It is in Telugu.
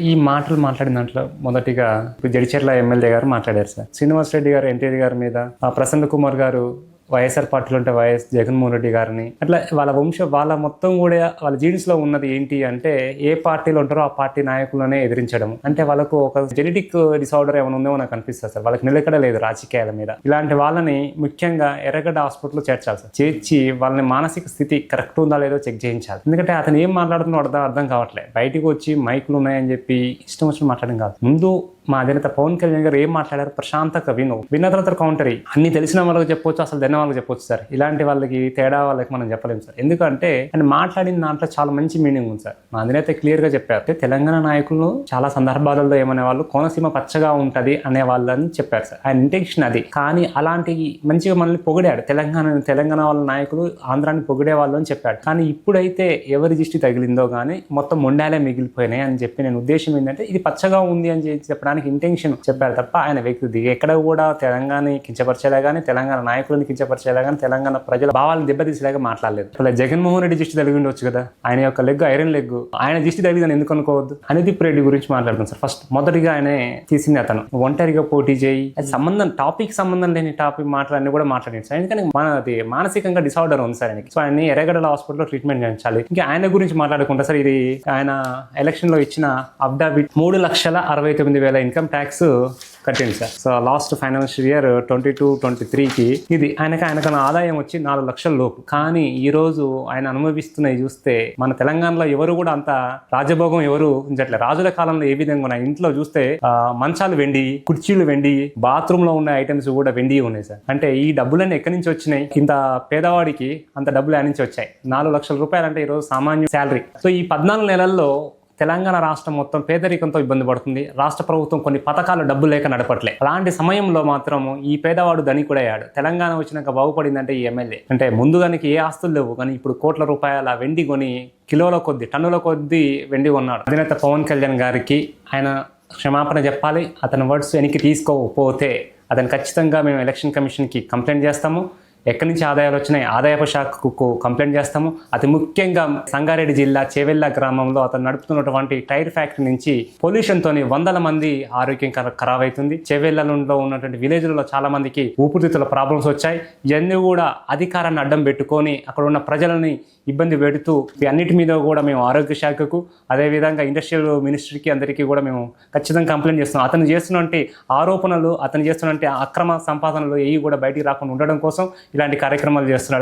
ఈ మాటలు మాట్లాడిన దాంట్లో మొదటిగా జడిచెర్ల ఎమ్మెల్యే గారు మాట్లాడారు సార్. శ్రీనివాస్ రెడ్డి గారు ఎన్టీఆర్ గారి మీద, ప్రసన్న కుమార్ గారు వైఎస్ఆర్ పార్టీలో ఉంటే వైఎస్ జగన్మోహన్ రెడ్డి గారిని, అట్లా వాళ్ళ మొత్తం కూడా వాళ్ళ జీన్స్ లో ఉన్నది ఏంటి అంటే ఏ పార్టీలో ఉంటారో ఆ పార్టీ నాయకులనే ఎదిరించడం. అంటే వాళ్ళకు ఒక జెనెటిక్ డిసార్డర్ ఏమైనా ఉందేమో నాకు అనిపిస్తుంది సార్. వాళ్ళకి నిలకడ లేదు రాజకీయాల మీద. ఇలాంటి వాళ్ళని ముఖ్యంగా ఎర్రగడ్డ హాస్పిటల్లో చేర్చాలి సార్. చేర్చి వాళ్ళని మానసిక స్థితి కరెక్ట్ ఉందా లేదో చెక్ చేయించాలి. ఎందుకంటే అతను ఏం మాట్లాడుతున్నాడో అర్థం కావట్లేదు. బయటకు వచ్చి మైకులు ఉన్నాయని చెప్పి ఇష్టం వచ్చిన మాట్లాడడం కాదు. ముందు మా అధినేత పవన్ కళ్యాణ్ గారు ఏం మాట్లాడారు ప్రశాంతంగా విన్న తర్వాత కౌంటరీ. అన్ని తెలిసిన వాళ్ళకి చెప్పొచ్చు, అసలు తెలియని వాళ్ళకి చెప్పొచ్చు సార్. ఇలాంటి వాళ్ళకి తేడా వాళ్ళకి మనం చెప్పలేము సార్. ఎందుకంటే ఆయన మాట్లాడిన దాంట్లో చాలా మంచి మీనింగ్ ఉంది సార్. మా అధినేత క్లియర్ గా చెప్పారు. తెలంగాణ నాయకులు చాలా సందర్భాలలో ఏమనే వాళ్ళు కోనసీమ పచ్చగా ఉంటది అనే వాళ్ళని చెప్పారు సార్. ఆయన ఇంటెన్షన్ అది. కానీ అలాంటి మంచిగా మనల్ని పొగిడాడు. తెలంగాణ వాళ్ళ నాయకులు ఆంధ్రాన్ని పొగిడే వాళ్ళు అని చెప్పాడు. కానీ ఇప్పుడైతే ఎవరి దృష్టి తగిలిందో కానీ మొత్తం మొండాలే మిగిలిపోయినాయి అని చెప్పి నేను ఉద్దేశం ఏంటంటే ఇది పచ్చగా ఉంది అని చెప్పడానికి ఇంటెన్షన్ చెప్పారు తప్ప ఆయన వ్యక్తి ఎక్కడ కూడా తెలంగాణ కించపరిచేలా కానీ, తెలంగాణ నాయకులను కించపరిచేలా కానీ, తెలంగాణ ప్రజల భావాలను దెబ్బతీసేలాగా మాట్లాడలేదు. అలా జగన్మోహన్ రెడ్డి దృష్టి తగిలి ఉండొచ్చు కదా. ఆయన యొక్క లెగ్ ఐరన్ లెగ్, ఆయన దృష్టి తగిలిదని ఎందుకు అనుకోవద్దు. అనుదీప్ రెడ్డి గురించి మాట్లాడుతాం సార్. ఫస్ట్ మొదటిగా ఆయన తీసింది అతను ఒంటరిగా పోటీ చేయి, అది టాపిక్ సంబంధం లేని టాపిక్ మాట్లాడి కూడా మాట్లాడారు సార్. ఎందుకంటే మనది మానసికంగా డిసార్డర్ ఉంది సార్ ఆయనకి. సో ఆయన ఎర్రగడ్డ హాస్పిటల్లో ట్రీట్మెంట్ చేయించాలి. ఇంకా ఆయన గురించి మాట్లాడుకుంటా సార్. ఇది ఆయన ఎలక్షన్ లో ఇచ్చిన అఫిడవిట్ 3,69,000 ఇన్కమ్ ట్యాక్స్ కట్టింది sir. So last financial year 22-23కి ఇది ఆయనకన్నా ఆదాయం వచ్చి 4 లక్షల లోపు. కానీ ఈ రోజు ఆయన అనుభవిస్తున్నవి చూస్తే మన తెలంగాణలో ఎవరు కూడా అంత రాజభోగం ఎవరు ఉంచట్లేదు. రాజుల కాలంలో ఏ విధంగా ఉన్నాయి. ఇంట్లో చూస్తే మంచాలు వెండి, కుర్చీలు వెండి, బాత్రూమ్ లో ఉన్న ఐటమ్స్ కూడా వెండి ఉన్నాయి సార్. అంటే ఈ డబ్బులన్నీ ఎక్కడి నుంచి వచ్చినాయి? ఇంత పేదవాడికి అంత డబ్బులు ఎక్కడి నుంచి వచ్చాయి? 4 లక్షల రూపాయలు అంటే ఈరోజు సామాన్య శాలరీ. సో ఈ 14 నెలల్లో తెలంగాణ రాష్ట్రం మొత్తం పేదరికంతో ఇబ్బంది పడుతుంది. రాష్ట్ర ప్రభుత్వం కొన్ని పథకాలు డబ్బు లేక నడపట్లే. అలాంటి సమయంలో మాత్రం ఈ పేదవాడు ధనికుడయ్యాడు. తెలంగాణ వచ్చినాక బాగుపడిందంటే ఈ ఎమ్మెల్యే. అంటే ముందుగానికి ఏ ఆస్తులు లేవు, కానీ ఇప్పుడు కోట్ల రూపాయల వెండి కొని కిలోల కొద్ది, టన్నుల కొద్ది వెండి కొన్నాడు. అధినేత పవన్ కళ్యాణ్ గారికి ఆయన క్షమాపణ చెప్పాలి. అతని వర్డ్స్ వెనక్కి తీసుకోకపోతే అతను ఖచ్చితంగా మేము ఎలక్షన్ కమిషన్కి కంప్లైంట్ చేస్తాము. ఎక్కడి నుంచి ఆదాయాలు వచ్చినాయి, ఆదాయపు శాఖకు కంప్లైంట్ చేస్తాము. అతి ముఖ్యంగా సంగారెడ్డి జిల్లా చేవెళ్ళ గ్రామంలో అతను నడుపుతున్నటువంటి టైర్ ఫ్యాక్టరీ నుంచి పొల్యూషన్తో వందల మంది ఆరోగ్యం ఖరాబ్ అవుతుంది. చేవెళ్ళలో ఉన్నటువంటి విలేజ్లలో చాలా మందికి ఊపిరితిత్తుల ప్రాబ్లమ్స్ వచ్చాయి. ఇవన్నీ కూడా అధికారాన్ని అడ్డం పెట్టుకొని అక్కడ ఉన్న ప్రజలని ఇబ్బంది పెడుతూ అన్నిటి మీద కూడా మేము ఆరోగ్య శాఖకు, అదేవిధంగా ఇండస్ట్రియల్ మినిస్ట్రీకి అందరికీ కూడా మేము ఖచ్చితంగా కంప్లైంట్ చేస్తున్నాం. అతను చేస్తున్నటువంటి ఆరోపణలు, అతను చేస్తున్నటువంటి అక్రమ సంపాదనలు ఏవి కూడా బయటికి రాకుండా ఉండడం కోసం ఇలాంటి కార్యక్రమాలు చేస్తున్నాడు.